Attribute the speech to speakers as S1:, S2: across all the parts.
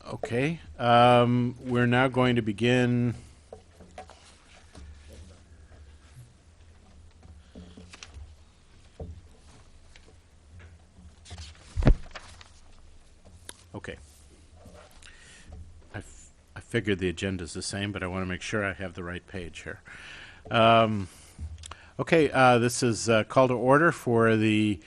S1: Okay, we're now going to begin. Okay. I figured the agenda's the same, but I want to make sure I have the right page here. Okay, this is call to order for the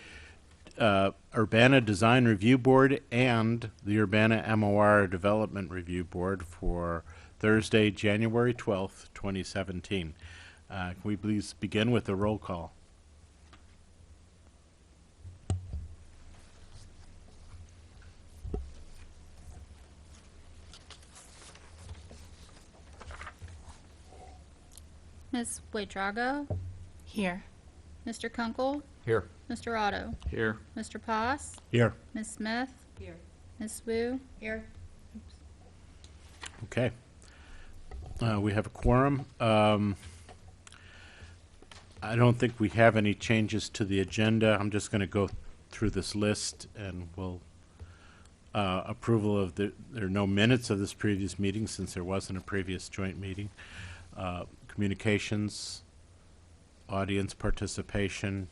S1: Urbana Design Review Board and the Urbana MOR Development Review Board for Thursday, January 12th, 2017. Can we please begin with a roll call?
S2: Ms. Buitrago,
S3: Here.
S2: Mr. Kunkel,
S4: Here.
S2: Mr. Otto,
S4: Here.
S2: Mr. Poss,
S1: Here.
S2: Ms. Smith,
S3: Here.
S2: Ms. Wu,
S3: Here.
S1: Okay. We have a quorum. I don't think we have any changes to the agenda. I'm just going to go through this list and we'll approval of there are no minutes of this previous meeting since there wasn't a previous joint meeting. Communications, audience participation,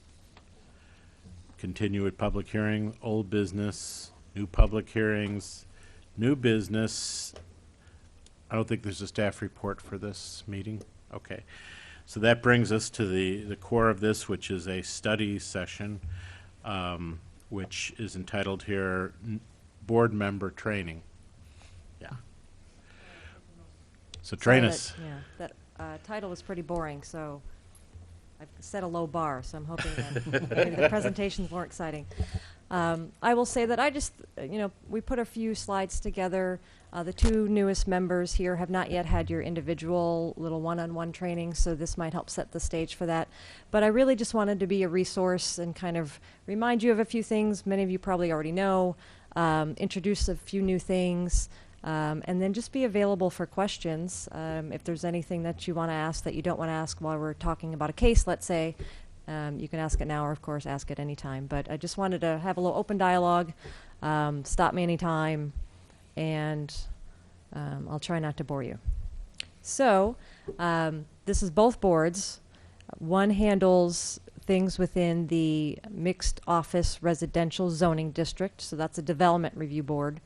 S1: continue at public hearing, old business, new public hearings, new business. I don't think there's a staff report for this meeting. Okay. So that brings us to the core of this, which is a study session, which is entitled here, Board Member Training. Yeah. So train us.
S5: That title was pretty boring, so I've set a low bar, so I'm hoping that maybe the presentation's more exciting. I will say that I just, we put a few slides together. The two newest members here have not yet had your individual little one-on-one training, so this might help set the stage for that. But I really just wanted to be a resource and kind of remind you of a few things many of you probably already know, introduce a few new things, and then just be available for questions. If there's anything that you want to ask that you don't want to ask while we're talking about a case, let's say, you can ask it now or, of course, ask it anytime. But I just wanted to have a little open dialogue. Stop me anytime, and I'll try not to bore you. So this is both boards. One handles things within the mixed office residential zoning district, so that's a development review board.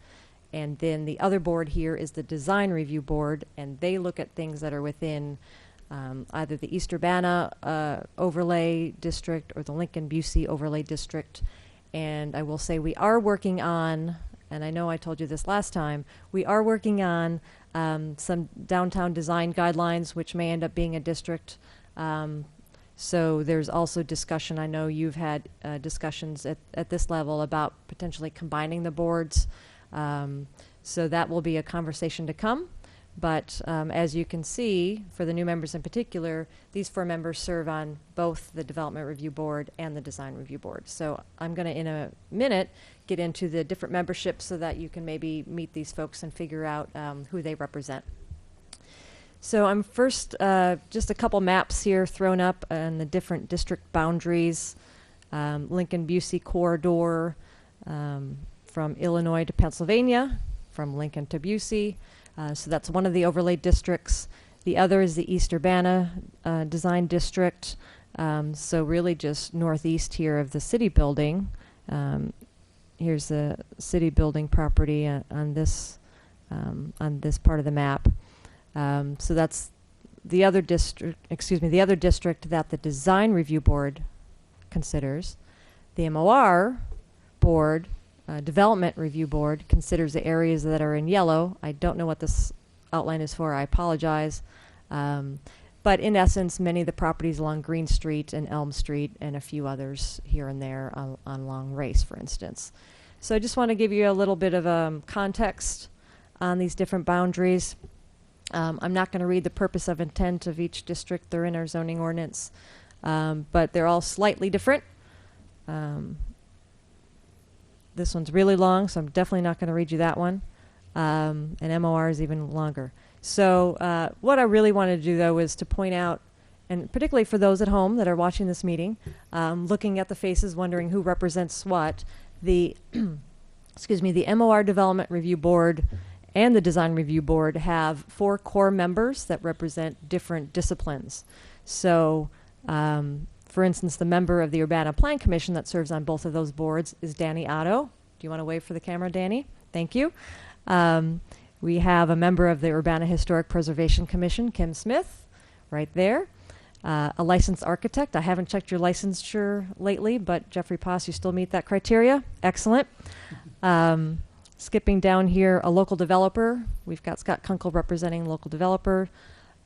S5: And then the other board here is the design review board, and they look at things that are within either the East Urbana overlay district or the Lincoln-Busey overlay district. And I will say we are working on, and I know I told you this last time, we are working on some downtown design guidelines, which may end up being a district. So there's also discussion. I know you've had discussions at this level about potentially combining the boards. So that will be a conversation to come. But as you can see, for the new members in particular, these 4 members serve on both the Development Review Board and the Design Review Board. So I'm going to, in a minute, get into the different memberships so that you can maybe meet these folks and figure out who they represent. So I'm first, just a couple maps here thrown up on the different district boundaries. Lincoln-Busey corridor from Illinois to Pennsylvania, from Lincoln to Busey. So that's one of the overlay districts. The other is the East Urbana Design District. So really just northeast here of the city building. Here's the city building property on this part of the map. So that's the other district, the other district that the Design Review Board considers. The MOR board, Development Review Board, considers the areas that are in yellow. I don't know what this outline is for. I apologize. But in essence, many of the properties along Green Street and Elm Street and a few others here and there on Long Race, for instance. So I just want to give you a little bit of context on these different boundaries. I'm not going to read the purpose of intent of each district. They're in our zoning ordinance. But they're all slightly different. This one's really long, so I'm definitely not going to read you that one. And MOR is even longer. So what I really wanted to do, though, is to point out, and particularly for those at home that are watching this meeting, looking at the faces, wondering who represents what, the the MOR Development Review Board and the Design Review Board have 4 core members that represent different disciplines. So, for instance, the member of the Urbana Plan Commission that serves on both of those boards is Danny Otto. Do you want to wave for the camera, Danny? Thank you. We have a member of the Urbana Historic Preservation Commission, Kim Smith, right there. A licensed architect. I haven't checked your licensure lately, but Jeffrey Poss, you still meet that criteria. Excellent. Skipping down here, a local developer. We've got Scott Kunkel representing local developer.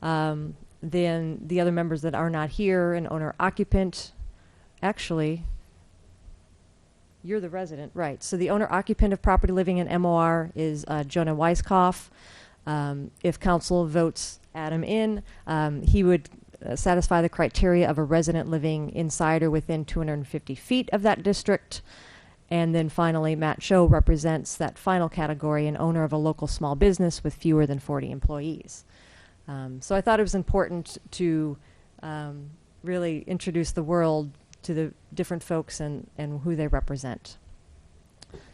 S5: Then the other members that are not here, an owner-occupant. Actually, you're the resident, right. So the owner-occupant of property living in MOR is Jonah Weiskopf. If council votes Adam in, he would satisfy the criteria of a resident living inside or within 250 feet of that district. And then finally, Matt Show represents that final category, an owner of a local small business with fewer than 40 employees. So I thought it was important to really introduce the world to the different folks and who they represent.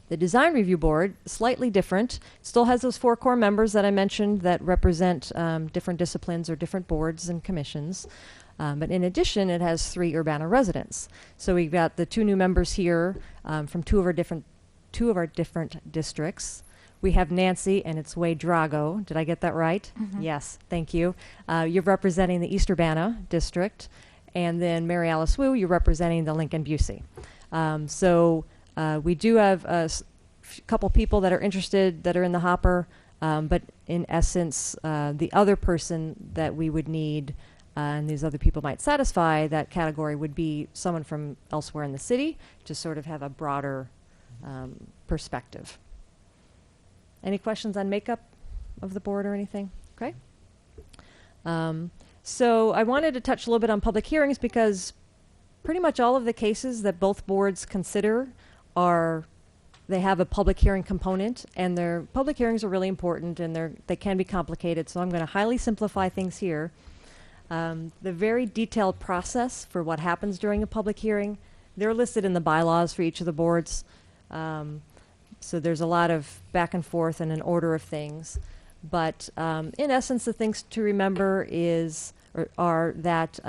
S5: The Design Review Board, slightly different, still has those 4 core members that I mentioned that represent different disciplines or different boards and commissions. But in addition, it has 3 Urbana residents. So we've got the 2 new members here from two of our different districts. We have Nancy, and it's Wade Drago. Did I get that right?
S2: Mm-hmm.
S5: Yes, thank you. You're representing the East Urbana district. And then Mary Alice Wu, you're representing the Lincoln Busey. We do have a couple people that are interested that are in the hopper, but in essence, the other person that we would need and these other people might satisfy that category would be someone from elsewhere in the city to sort of have a broader perspective. Any questions on makeup of the board or anything? Okay. So I wanted to touch a little bit on public hearings because pretty much all of the cases that both boards consider they have a public hearing component, and their public hearings are really important, and they can be complicated, so I'm going to highly simplify things here. The very detailed process for what happens during a public hearing, they're listed in the bylaws for each of the boards. So there's a lot of back and forth and an order of things. But in essence, the things to remember are that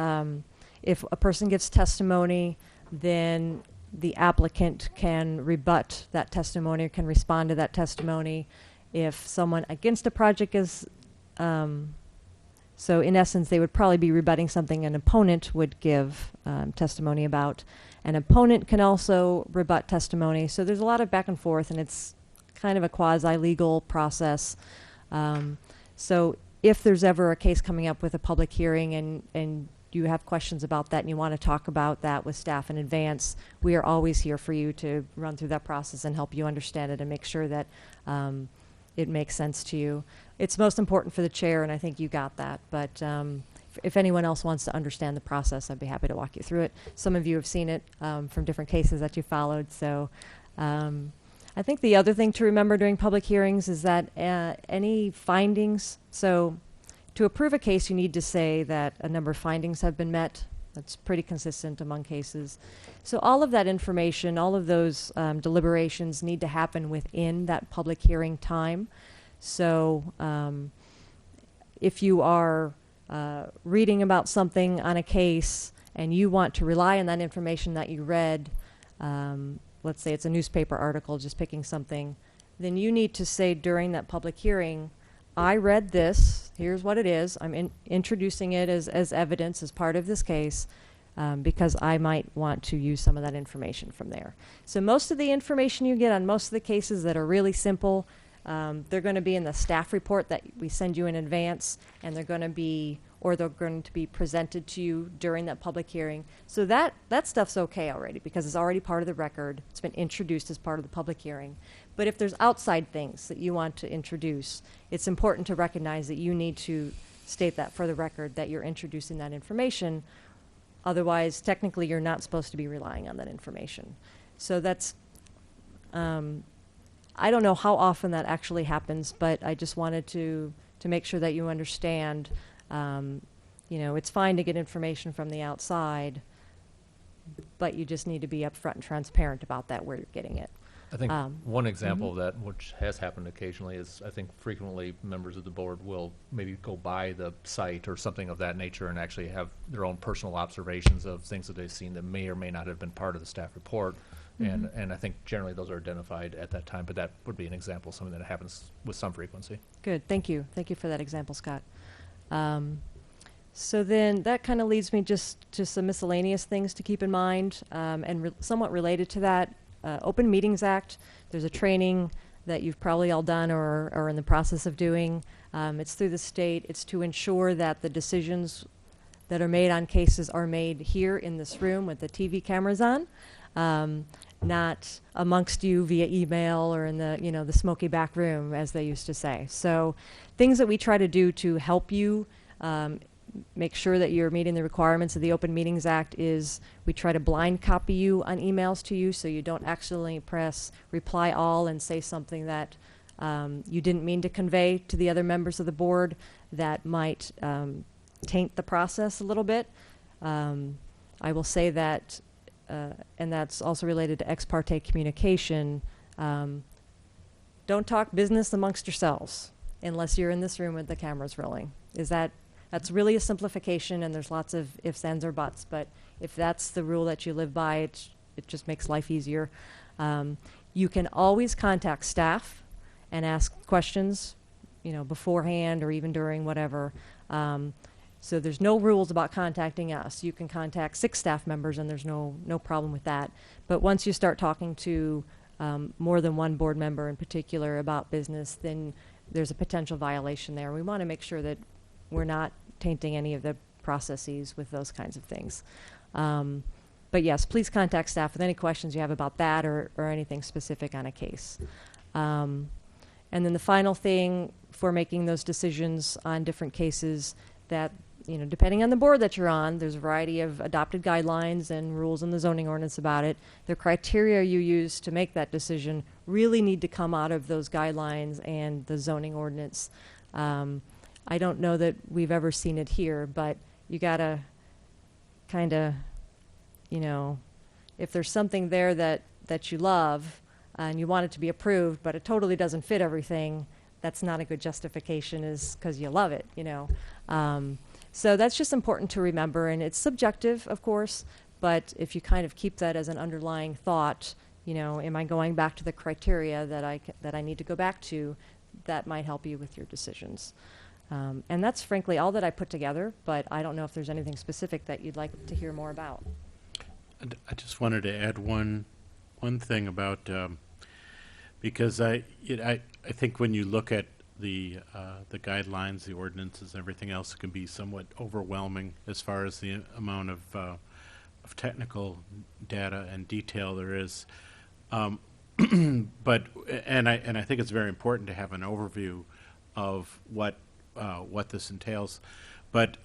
S5: if a person gives testimony, then the applicant can rebut that testimony or can respond to that testimony. If someone against a project is, so in essence, they would probably be rebutting something an opponent would give testimony about. An opponent can also rebut testimony. So there's a lot of back and forth, and it's kind of a quasi-legal process. So if there's ever a case coming up with a public hearing and you have questions about that and you want to talk about that with staff in advance, we are always here for you to run through that process and help you understand it and make sure that it makes sense to you. It's most important for the chair, and I think you got that. But if anyone else wants to understand the process, I'd be happy to walk you through it. Some of you have seen it from different cases that you followed. So I think the other thing to remember during public hearings is that any findings, so to approve a case, you need to say that a number of findings have been met. That's pretty consistent among cases. So all of that information, all of those deliberations need to happen within that public hearing time. So if you are reading about something on a case and you want to rely on that information that you read, let's say it's a newspaper article, just picking something, then you need to say during that public hearing, I read this, here's what it is, I'm introducing it as evidence as part of this case because I might want to use some of that information from there. So most of the information you get on most of the cases that are really simple, they're going to be in the staff report that we send you in advance, and they're going to be presented to you during that public hearing. So that stuff's okay already because it's already part of the record. It's been introduced as part of the public hearing. But if there's outside things that you want to introduce, it's important to recognize that you need to state that for the record that you're introducing that information. Otherwise, technically, you're not supposed to be relying on that information. So that's, I don't know how often that actually happens, but I just wanted to make sure that you understand, it's fine to get information from the outside, but you just need to be upfront and transparent about that, where you're getting it.
S3: I think one example
S5: mhm.
S3: of that, which has happened occasionally, is I think frequently members of the board will maybe go by the site or something of that nature and actually have their own personal observations of things that they've seen that may or may not have been part of the staff report. And I think generally those are identified at that time, but that would be an example of something that happens with some frequency.
S5: Good, thank you. Thank you for that example, Scott. So then that kind of leads me just to some miscellaneous things to keep in mind, and somewhat related to that. Open Meetings Act, there's a training that you've probably all done or are in the process of doing. It's through the state. It's to ensure that the decisions that are made on cases are made here in this room with the TV cameras on, not amongst you via email or in the, the smoky back room, as they used to say. So things that we try to do to help you make sure that you're meeting the requirements of the Open Meetings Act is we try to blind copy you on emails to you so you don't accidentally press reply all and say something that you didn't mean to convey to the other members of the board that might taint the process a little bit. I will say that, and that's also related to ex parte communication, don't talk business amongst yourselves unless you're in this room with the cameras rolling. That's really a simplification, and there's lots of ifs, ands, or buts, but if that's the rule that you live by, it just makes life easier. You can always contact staff and ask questions, beforehand or even during, whatever. So there's no rules about contacting us. You can contact 6 staff members, and there's no problem with that. But once you start talking to more than one board member in particular about business, then there's a potential violation there. We want to make sure that we're not tainting any of the processes with those kinds of things. But yes, please contact staff with any questions you have about that or anything specific on a case. And then the final thing for making those decisions on different cases, that depending on the board that you're on, there's a variety of adopted guidelines and rules in the zoning ordinance about it. The criteria you use to make that decision really need to come out of those guidelines and the zoning ordinance. I don't know that we've ever seen it here, but you gotta kind of, if there's something there that you love and you want it to be approved, but it totally doesn't fit everything, that's not a good justification, is because you love it, So that's just important to remember, and it's subjective, of course, but if you kind of keep that as an underlying thought, am I going back to the criteria that I need to go back to, that might help you with your decisions. And that's frankly all that I put together, but I don't know if there's anything specific that you'd like to hear more about.
S1: I just wanted to add one thing about, because I think when you look at the guidelines, the ordinances, everything else, it can be somewhat overwhelming as far as the amount of technical data and detail there is. But I think it's very important to have an overview of what this entails. But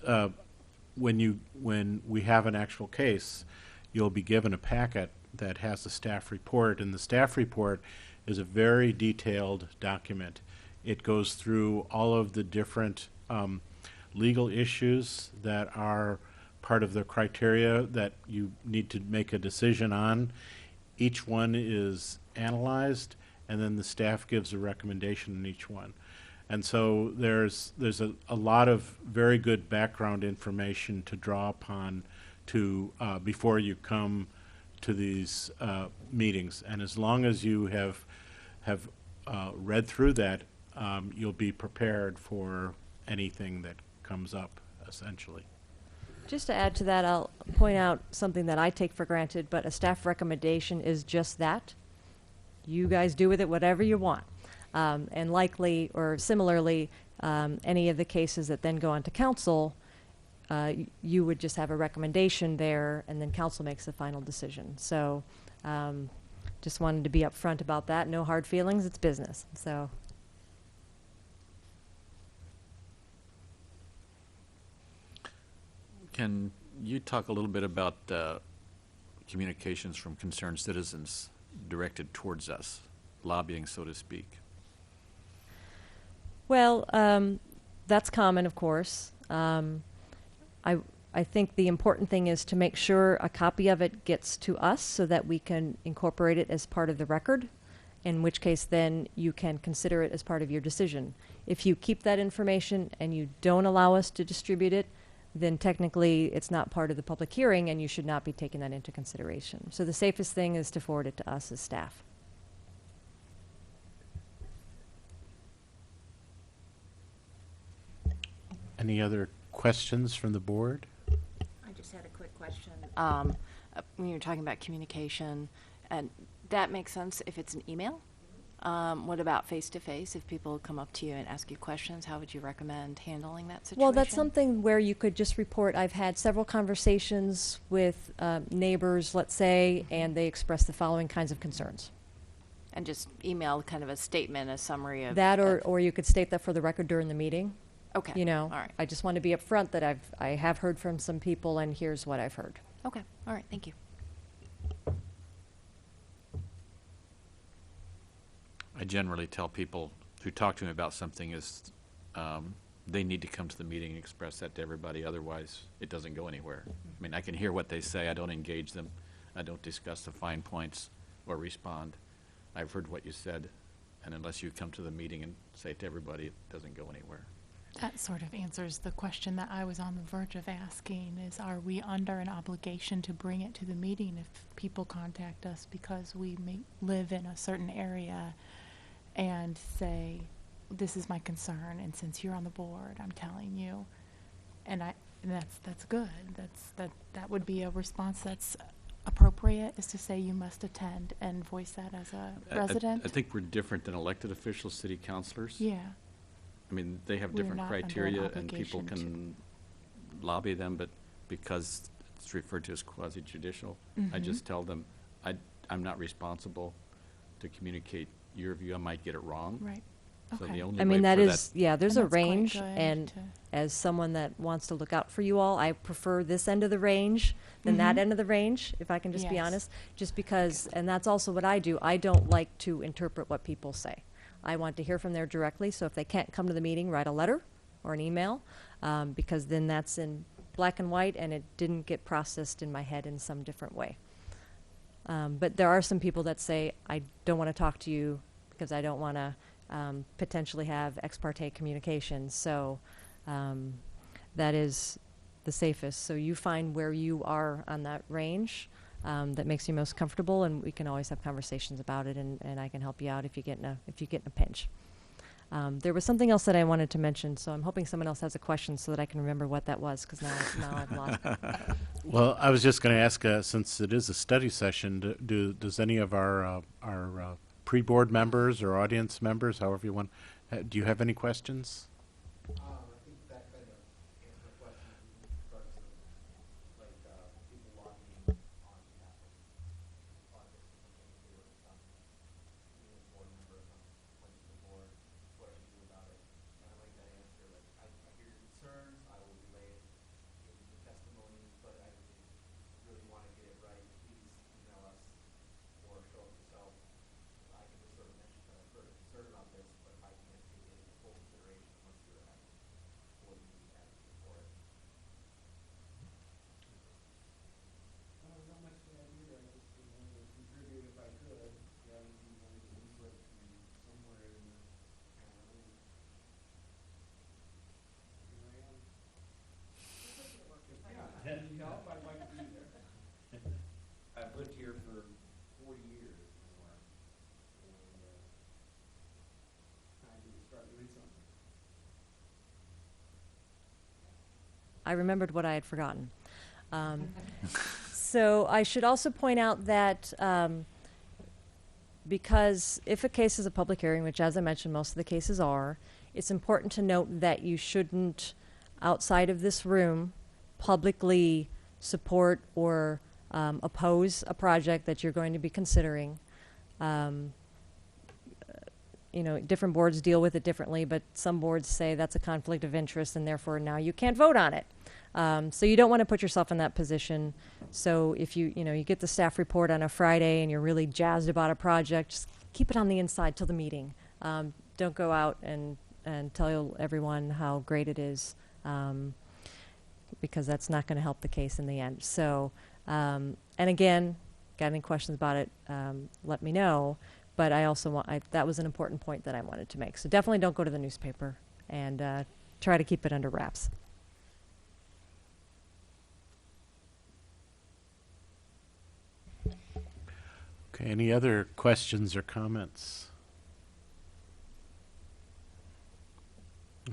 S1: when we have an actual case, you'll be given a packet that has a staff report, and the staff report is a very detailed document. It goes through all of the different legal issues that are part of the criteria that you need to make a decision on. Each one is analyzed, and then the staff gives a recommendation in each one. And so there's a lot of very good background information to draw upon to before you come to these meetings. And as long as you have read through that, you'll be prepared for anything that comes up, essentially.
S5: Just to add to that, I'll point out something that I take for granted, but a staff recommendation is just that. You guys do with it whatever you want. And likely, or similarly, any of the cases that then go on to council, you would just have a recommendation there, and then council makes the final decision. So just wanted to be upfront about that. No hard feelings, it's business. So.
S4: Can you talk a little bit about communications from concerned citizens directed towards us, lobbying, so to speak?
S5: Well, that's common, of course. I think the important thing is to make sure a copy of it gets to us so that we can incorporate it as part of the record. in which case then you can consider it as part of your decision. If you keep that information and you don't allow us to distribute it, then technically it's not part of the public hearing and you should not be taking that into consideration. So the safest thing is to forward it to us as staff.
S1: Any other questions from the board?
S6: I just had a quick question. When you're talking about communication, and that makes sense if it's an email. What about face-to-face? If people come up to you and ask you questions, how would you recommend handling that situation?
S5: Well, that's something where you could just report, I've had several conversations with neighbors, let's say, and they express the following kinds of concerns.
S6: And just email kind of a statement, a summary of
S5: That,
S6: of-
S5: or you could state that for the record during the meeting.
S6: Okay.
S5: You know,
S6: All right.
S5: I just want to be upfront that I have heard from some people and here's what I've heard.
S6: Okay. All right. Thank you.
S4: I generally tell people who talk to me about something is they need to come to the meeting and express that to everybody, otherwise it doesn't go anywhere. I mean, I can hear what they say, I don't engage them, I don't discuss the fine points or respond. I've heard what you said, and unless you come to the meeting and say it to everybody, it doesn't go anywhere.
S7: That sort of answers the question that I was on the verge of asking, is are we under an obligation to bring it to the meeting if people contact us because we may live in a certain area and say, this is my concern, and since you're on the board, I'm telling you. And that's good. That would be a response that's appropriate, is to say you must attend and voice that as a resident.
S4: I think we're different than elected officials, city councilors.
S7: Yeah.
S4: I mean, they have
S7: We're
S4: different
S7: not under an
S4: criteria, and people
S7: obligation
S4: can lobby them, but because it's referred to as quasi-judicial, I
S7: Mhm.
S4: just tell them, I'm not responsible to communicate your view. I might get it wrong.
S7: Right.
S4: So
S7: Okay.
S4: the only
S5: I mean,
S4: way
S5: that
S4: for
S5: is, yeah, there's
S7: And
S5: a
S7: that's quite
S5: range,
S7: good
S5: and
S7: to-
S5: as someone that wants to look out for you all, I prefer this end of the range than that
S7: Mhm.
S5: end of the range, if I can just be
S7: Yes.
S5: honest. Just because, and that's also what I do, I don't like to interpret what people say. I want to hear from there directly, so if they can't come to the meeting, write a letter or an email, because then that's in black and white and it didn't get processed in my head in some different way. But there are some people that say, I don't want to talk to you because I don't want to potentially have ex parte communications. So that is the safest. So you find where you are on that range that makes you most comfortable, and we can always have conversations about it, and I can help you out if you get in a pinch. There was something else that I wanted to mention, so I'm hoping someone else has a question so that I can remember what that was, because now I've lost it.
S1: Well, I was just going to ask, since it is a study session, does any of our pre-board members or audience members, however you want, do you have any questions?
S8: I think that kind of answers my question in regards to like people lobbying on behalf of projects and something to do with being a board member, went to the board, what I should do about it. And I like that answer. Like I hear your concerns, I will relay it in the testimony, but I really want to get it right. Please email us or show up yourself. I can just sort of mention that I've heard a concern about this, but I can't take it into full consideration once you're at board meeting advocate for it. Not much to add here. I just wanted to contribute if I could. Yeah, you wanted to input from somewhere in the town. Here I am. Yeah, if you need help, I'd like to be there. I've lived here for 40 years now, and time to start doing something.
S5: I remembered what I had forgotten. So I should also point out that because if a case is a public hearing, which as I mentioned most of the cases are, it's important to note that you shouldn't, outside of this room, publicly support or oppose a project that you're going to be considering. You know, different boards deal with it differently, but some boards say that's a conflict of interest and therefore now you can't vote on it. So you don't want to put yourself in that position. So if you get the staff report on a Friday and you're really jazzed about a project, just keep it on the inside till the meeting. Don't go out and tell everyone how great it is, because that's not going to help the case in the end. So, and again, got any questions about it, let me know. but I also that was an important point that I wanted to make. So definitely don't go to the newspaper, and try to keep it under wraps.
S1: Okay, any other questions or comments?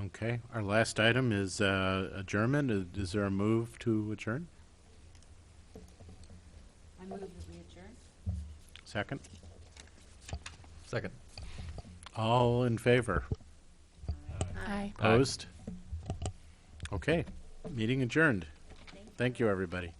S1: Okay, our last item is adjournment. Is there a move to adjourn?
S9: I move that we adjourn.
S1: Second?
S3: Second.
S1: All in favor?
S7: Aye.
S1: Opposed? Okay, meeting adjourned. Thank you, everybody.